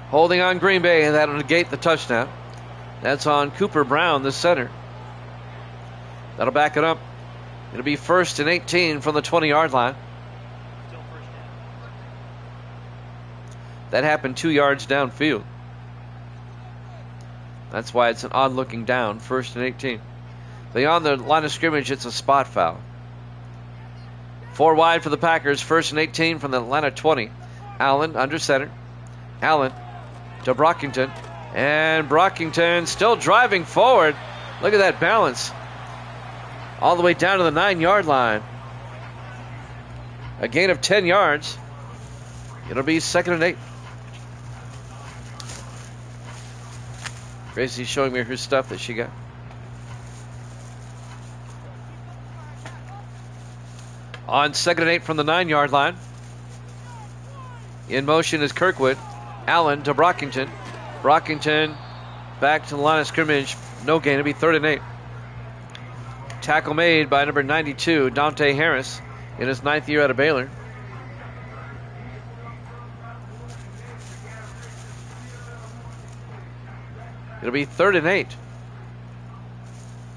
Speaker 1: Holding on Green Bay, and that'll negate the touchdown. That's on Cooper Brown, the center. That'll back it up. It'll be 1st and 18 from the 20-yard line. That happened 2 yards downfield. That's why it's an odd-looking down, 1st and 18. Beyond the line of scrimmage, it's a spot foul. 4 wide for the Packers, 1st and 18 from the Atlanta 20. Allen under center. Allen to Brockington. And Brockington still driving forward. Look at that balance. All the way down to the 9-yard line. A gain of 10 yards. It'll be 2nd and 8. Gracie's showing me her stuff that she got. On 2nd and 8 from the 9-yard line. In motion is Kirkwood. Allen to Brockington. Brockington back to the line of scrimmage. No gain. It'll be 3rd and 8. Tackle made by number 92, Dante Harris, in his 9th year out of Baylor. It'll be 3rd and 8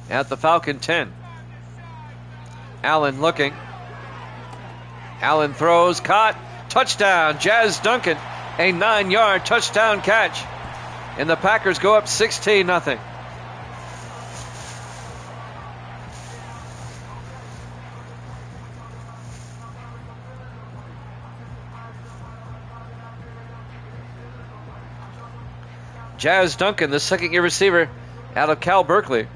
Speaker 1: at the Falcon 10. Allen looking. Allen throws, caught, touchdown. Jazz Duncan, a 9-yard touchdown catch. And the Packers go up 16-0. Jazz Duncan, the 2nd-year receiver out of Cal Berkeley.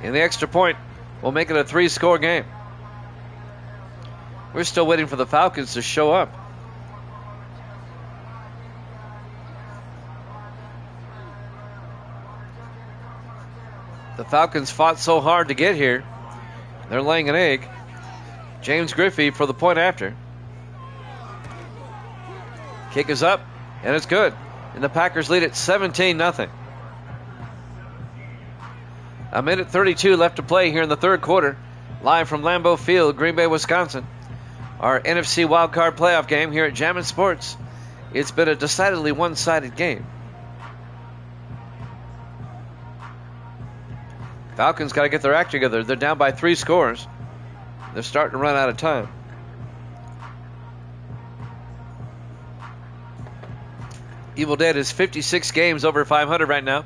Speaker 1: And the extra point will make it a 3-score game. We're still waiting for the Falcons to show up. The Falcons fought so hard to get here. They're laying an egg. James Griffey for the point after. Kick is up, and it's good. And the Packers lead at 17-0. A minute 32 left to play here in the 3rd quarter. Live from Lambeau Field, Green Bay, Wisconsin. Our NFC Wildcard playoff game here at Jammin' Sports. It's been a decidedly one-sided game. Falcons got to get their act together. They're down by 3 scores. They're starting to run out of time. Evil Dead is 56 games over 500 right now.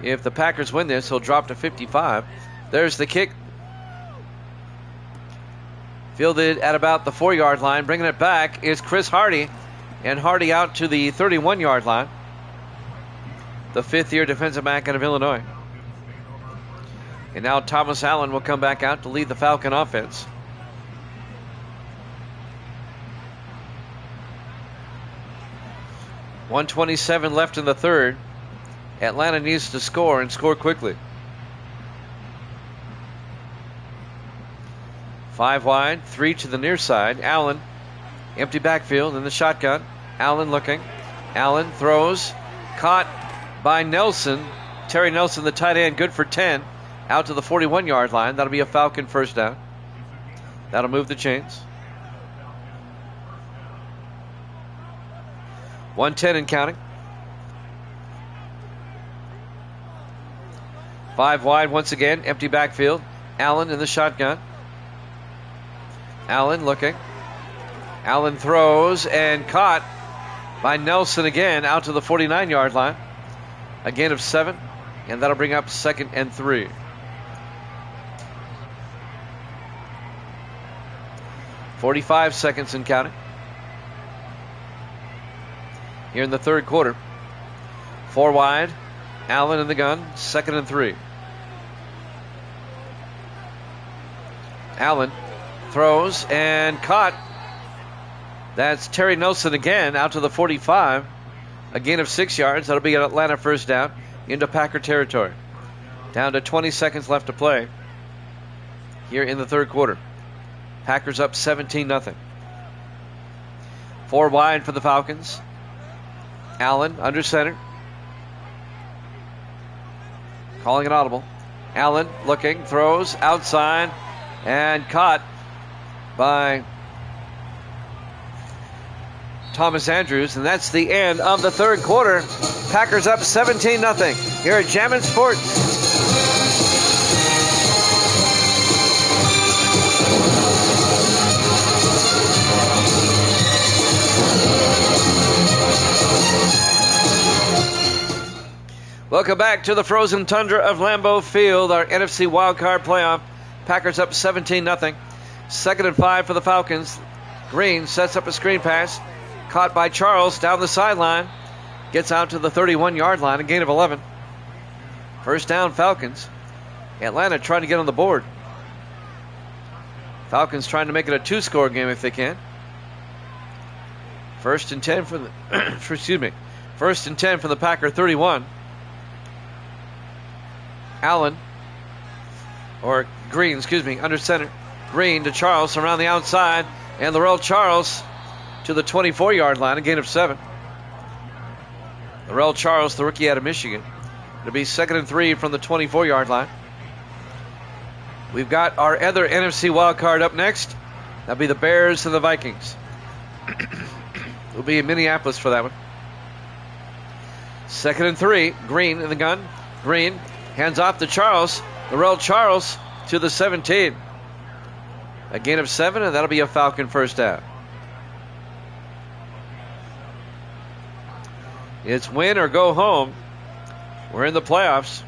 Speaker 1: If the Packers win this, he'll drop to 55. There's the kick. Fielded at about the 4-yard line. Bringing it back is Chris Hardy. And Hardy out to the 31-yard line. The 5th-year defensive back out of Illinois. And now Thomas Allen will come back out to lead the Falcon offense. .127 left in the 3rd. Atlanta needs to score and score quickly. 5 wide, 3 to the near side. Allen, empty backfield in the shotgun. Allen looking. Allen throws. Caught by Nelson. Terry Nelson, the tight end, good for 10. Out to the 41-yard line. That'll be a Falcon first down. That'll move the chains. 1:10 and counting. 5 wide once again. Empty backfield. Allen in the shotgun. Allen looking. Allen throws and caught by Nelson again out to the 49-yard line. A gain of 7. And that'll bring up 2nd and 3. .45 seconds and counting. Here in the 3rd quarter. 4 wide. Allen in the gun. 2nd and 3. Allen throws and caught. That's Terry Nelson again out to the 45. A gain of 6 yards. That'll be an Atlanta first down into Packer territory. Down to 20 seconds left to play here in the third quarter. Packers up 17-0. 4 wide for the Falcons. Allen under center. Calling it audible. Allen looking, throws outside, and caught by Thomas Andrews. And that's the end of the third quarter. Packers up 17-0 here at Jammin' Sports. Welcome back to the frozen tundra of Lambeau Field, our NFC Wildcard playoff. Packers up 17-0. 2nd and 5 for the Falcons. Green sets up a screen pass. Caught by Charles down the sideline. Gets out to the 31-yard line, a gain of 11. First down, Falcons. Atlanta trying to get on the board. Falcons trying to make it a 2-score game if they can. First and 10 for the First and 10 from the Packer 31. Allen, or Green, under center. Green to Charles around the outside, and Laurel Charles to the 24-yard line, a gain of 7. Laurel Charles, the rookie out of Michigan. It'll be 2nd and 3 from the 24-yard line. We've got our other NFC wild card up next. That'll be the Bears and the Vikings. We'll be in Minneapolis for that one. 2nd and 3, Green in the gun. Green hands off to Charles. Laurel Charles to the 17. A gain of 7, and that'll be a Falcon first down. It's win or go home. We're in the playoffs.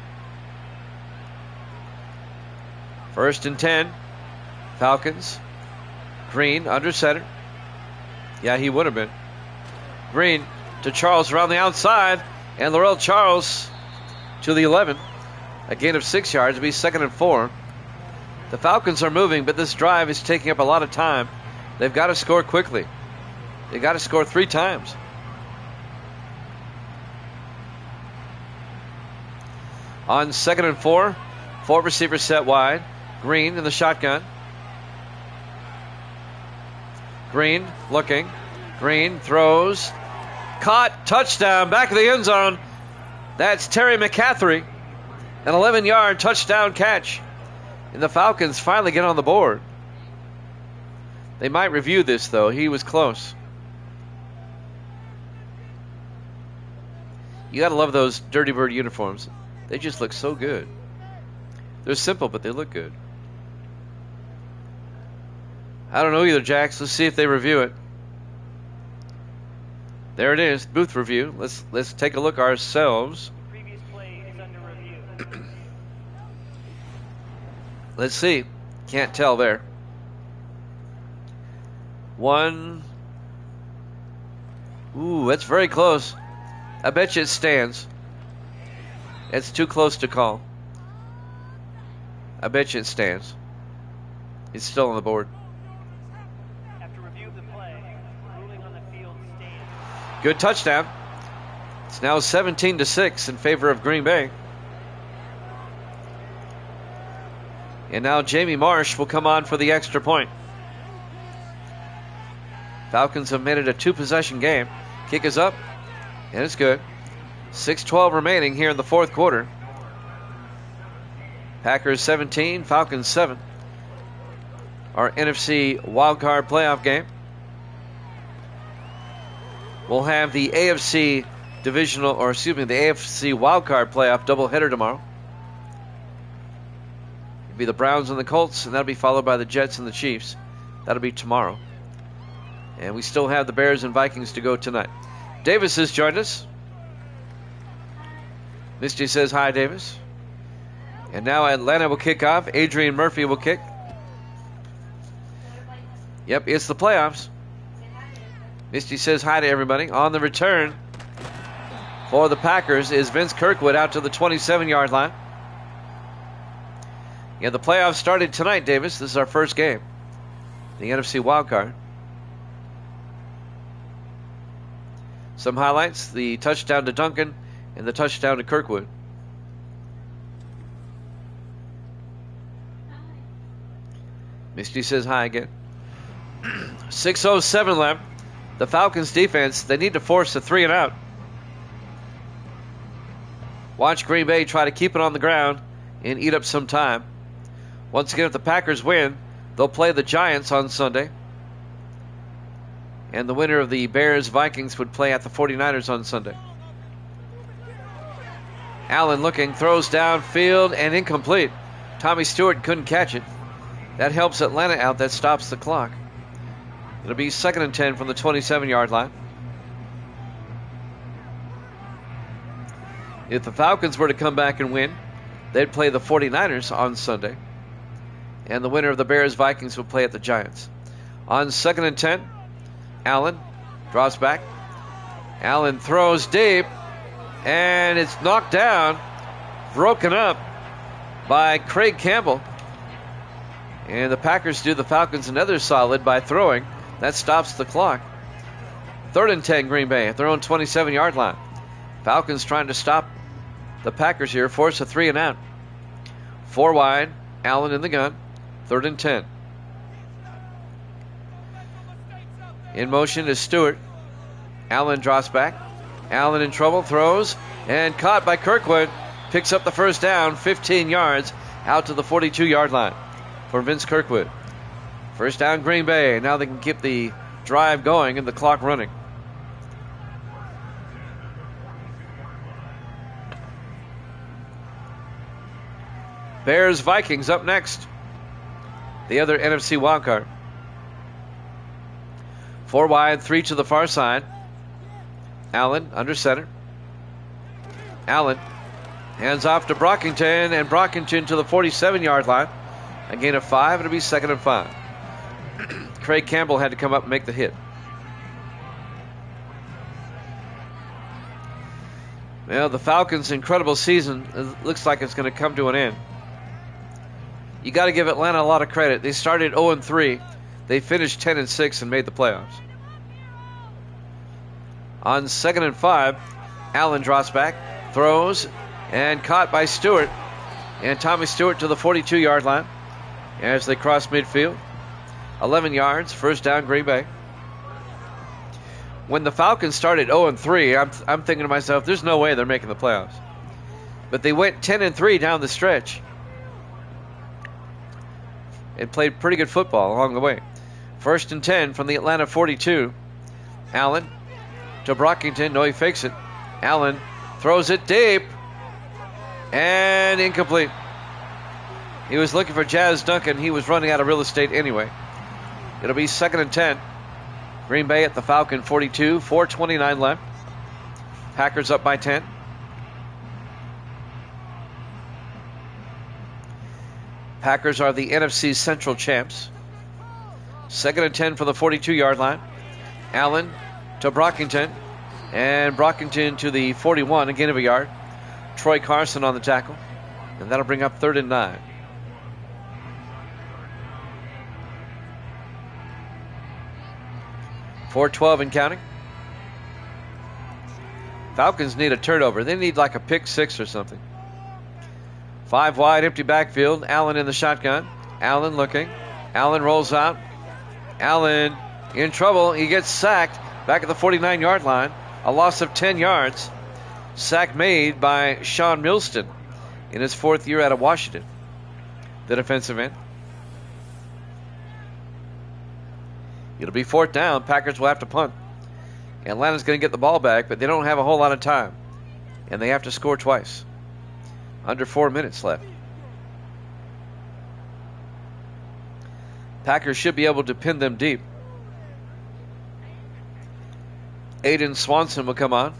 Speaker 1: 1st and 10. Falcons. Green under center. Yeah, he would have been. Green to Charles around the outside, and Laurel Charles to the 11. A gain of 6 yards. It'll be 2nd and 4. The Falcons are moving, but this drive is taking up a lot of time. They've got to score quickly. They've got to score 3 times. On 2nd and 4, 4 receivers set wide. Green in the shotgun. Green looking. Green throws. Caught. Touchdown. Back of the end zone. That's Terry McCaffrey. An 11-yard touchdown catch. And the Falcons finally get on the board. They might review this, though. He was close. You got to love those Dirty Bird uniforms. They just look so good. They're simple, but they look good. I don't know either, Jax. Let's see if they review it. There it is, booth review. Let's take a look ourselves.
Speaker 2: Previous play is under review.
Speaker 1: Let's see. Can't tell there. 1. Ooh, that's very close. I bet you it stands. It's too close to call. I bet you it stands. It's still on the board.
Speaker 2: After review of the play, ruling on the field stands.
Speaker 1: Good touchdown. It's now 17-6 in favor of Green Bay. And now Jamie Marsh will come on for the extra point. Falcons have made it a 2-possession game. Kick is up, and it's good. 6:12 remaining here in the fourth quarter. Packers 17, Falcons 7. Our NFC wildcard playoff game. We'll have the AFC divisional, the AFC wildcard playoff doubleheader tomorrow. It'll be the Browns and the Colts, and that'll be followed by the Jets and the Chiefs. That'll be tomorrow. And we still have the Bears and Vikings to go tonight. Davis has joined us. Misty says hi, Davis. And now Atlanta will kick off. Adrian Murphy will kick. Yep, it's the playoffs. Misty says hi to everybody. On the return for the Packers is Vince Kirkwood out to the 27-yard line. Yeah, the playoffs started tonight, Davis. This is our first game. The NFC Wildcard. Some highlights, the touchdown to Duncan and the touchdown to Kirkwood. Misty says hi again. 6:07 left. The Falcons defense, they need to force a 3 and out. Watch Green Bay try to keep it on the ground and eat up some time. Once again, if the Packers win, they'll play the Giants on Sunday. And the winner of the Bears-Vikings would play at the 49ers on Sunday. Allen looking, throws downfield and incomplete. Tommy Stewart couldn't catch it. That helps Atlanta out. That stops the clock. It'll be 2nd and 10 from the 27-yard line. If the Falcons were to come back and win, they'd play the 49ers on Sunday. And the winner of the Bears-Vikings would play at the Giants. On 2nd and 10, Allen drops back. Allen throws deep, and it's knocked down, broken up by Craig Campbell. And the Packers do the Falcons another solid by throwing. That stops the clock. 3rd and 10, Green Bay at their own 27-yard line. Falcons trying to stop the Packers here, force a 3 and out. 4 wide, Allen in the gun. 3rd and 10. In motion is Stewart. Allen drops back. Allen in trouble, throws, and caught by Kirkwood. Picks up the first down, 15 yards, out to the 42-yard line for Vince Kirkwood. First down, Green Bay. Now they can keep the drive going and the clock running. Bears-Vikings up next. The other NFC wildcard. 4 wide, 3 to the far side. Allen under center. Allen hands off to Brockington, and Brockington to the 47-yard line. A gain of 5. It'll be 2nd and 5. Craig Campbell had to come up and make the hit. Well, the Falcons' incredible season looks like it's going to come to an end. You got to give Atlanta a lot of credit. They started 0-3. They finished 10-6 and made the playoffs. On 2nd and 5, Allen drops back, throws, and caught by Stewart. And Tommy Stewart to the 42-yard line as they cross midfield. 11 yards, first down, Green Bay. When the Falcons started 0-3, I'm thinking to myself, there's no way they're making the playoffs. But they went 10-3 down the stretch and played pretty good football along the way. 1st and 10 from the Atlanta 42. Allen to Brockington. No, he fakes it. Allen throws it deep and incomplete. He was looking for Jazz Duncan. He was running out of real estate anyway. It'll be 2nd and 10. Green Bay at the Falcon 42. 4:29 left. Packers up by 10. Packers are the NFC Central champs. 2nd and 10 for the 42-yard line. Allen to Brockington. And Brockington to the 41, a gain of a yard. Troy Carson on the tackle. And that'll bring up 3rd and 9. .412 and counting. Falcons need a turnover. They need like a pick 6 or something. 5 wide, empty backfield. Allen in the shotgun. Allen looking. Allen rolls out. Allen in trouble. He gets sacked back at the 49-yard line. A loss of 10 yards. Sack made by Sean Milston in his 4th year out of Washington, the defensive end. It'll be 4th down. Packers will have to punt. Atlanta's going to get the ball back, but they don't have a whole lot of time. And they have to score twice. Under 4 minutes left. Packers should be able to pin them deep. Aiden Swanson will come on.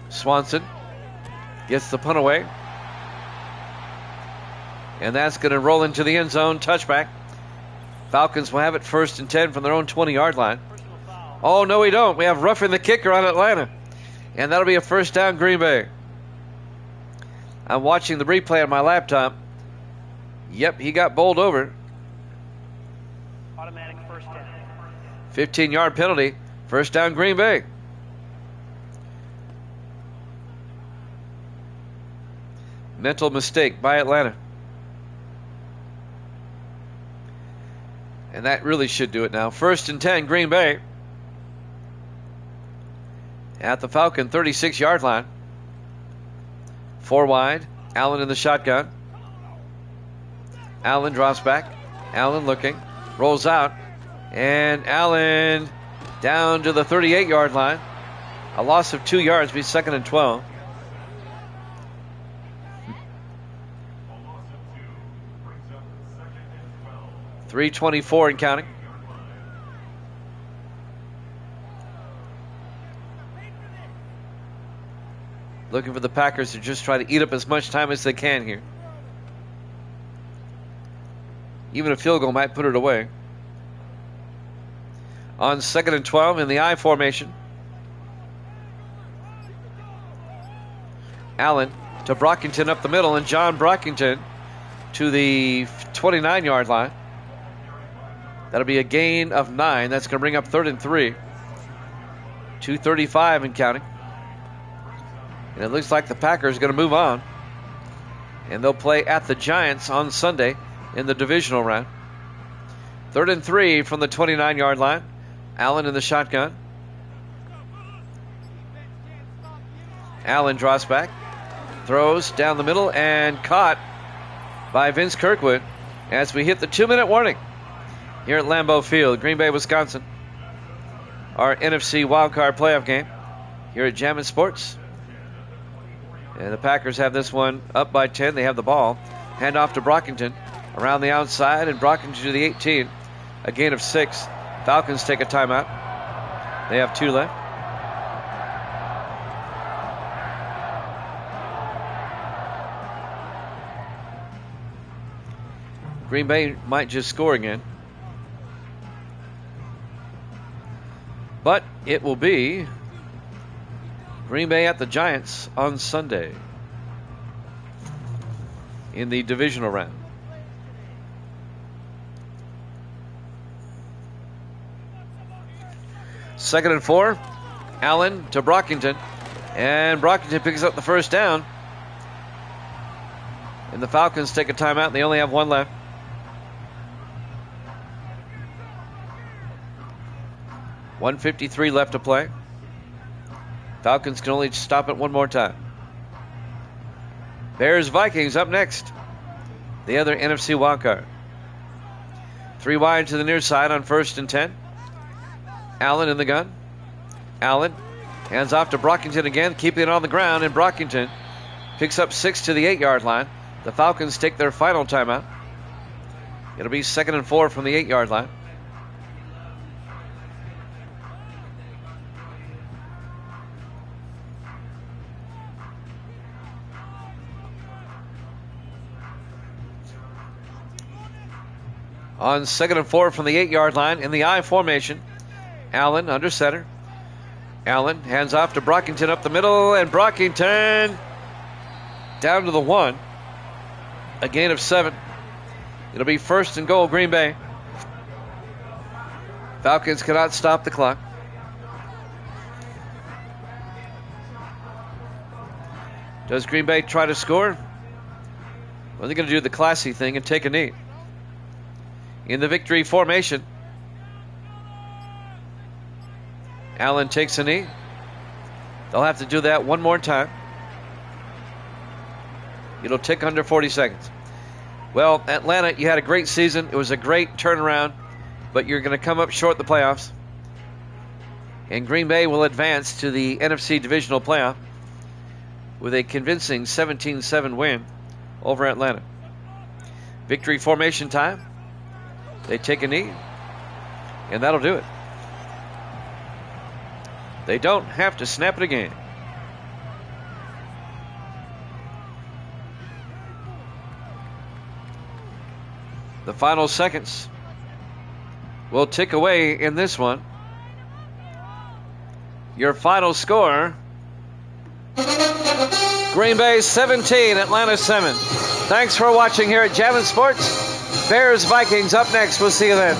Speaker 1: Swanson gets the punt away. And that's going to roll into the end zone. Touchback. Falcons will have it 1st and 10 from their own 20-yard line. Oh, no, we don't. We have roughing the kicker on Atlanta. And that'll be a first down, Green Bay. I'm watching the replay on my laptop. Yep, he got bowled over.
Speaker 2: Automatic first down.
Speaker 1: 15-yard penalty. First down, Green Bay. Mental mistake by Atlanta. And that really should do it now. 1st and 10, Green Bay. At the Falcon 36-yard line. 4 wide. Allen in the shotgun. Allen drops back. Allen looking. Rolls out. And Allen down to the 38-yard line. A loss of 2 yards. Be 2nd and 12. .324 and counting. Looking for the Packers to just try to eat up as much time as they can here. Even a field goal might put it away. On 2nd and 12 in the I formation. Allen to Brockington up the middle, and John Brockington to the 29-yard line. That'll be a gain of 9. That's going to bring up 3rd and 3. 2:35 and counting. And it looks like the Packers are going to move on. And they'll play at the Giants on Sunday in the divisional round. 3rd and 3 from the 29-yard line. Allen in the shotgun. Allen draws back. Throws down the middle and caught by Vince Kirkwood as we hit the 2-minute warning here at Lambeau Field, Green Bay, Wisconsin. Our NFC Wildcard playoff game here at Jammin' Sports. And the Packers have this one up by 10. They have the ball. Hand off to Brockington around the outside, and Brockington to the 18. A gain of 6. Falcons take a timeout. They have 2 left. Green Bay might just score again. But it will be Green Bay at the Giants on Sunday in the divisional round. Second and 4. Allen to Brockington. And Brockington picks up the first down. And the Falcons take a timeout. They only have 1 left. .153 left to play. Falcons can only stop it 1 more time. Bears-Vikings up next. The other NFC wildcard. 3 wide to the near side on 1st and 10. Allen in the gun. Allen hands off to Brockington again, keeping it on the ground, and Brockington picks up 6 to the 8-yard line. The Falcons take their final timeout. It'll be 2nd and 4 from the 8-yard line. On 2nd and 4 from the 8-yard line in the I formation. Allen under center. Allen hands off to Brockington up the middle, and Brockington down to the 1. A gain of 7. It'll be 1st and goal, Green Bay. Falcons cannot stop the clock. Does Green Bay try to score? Well, they're going to do the classy thing and take a knee. In the victory formation, Allen takes a knee. They'll have to do that 1 more time. It'll tick under 40 seconds. Well, Atlanta, you had a great season. It was a great turnaround, but you're going to come up short in the playoffs. And Green Bay will advance to the NFC divisional playoff with a convincing 17-7 win over Atlanta. Victory formation time. They take a knee, and that'll do it. They don't have to snap it again. The final seconds will tick away in this one. Your final score, Green Bay 17, Atlanta 7. Thanks for watching here at Jammin' Sports. Bears Vikings up next. We'll see you then.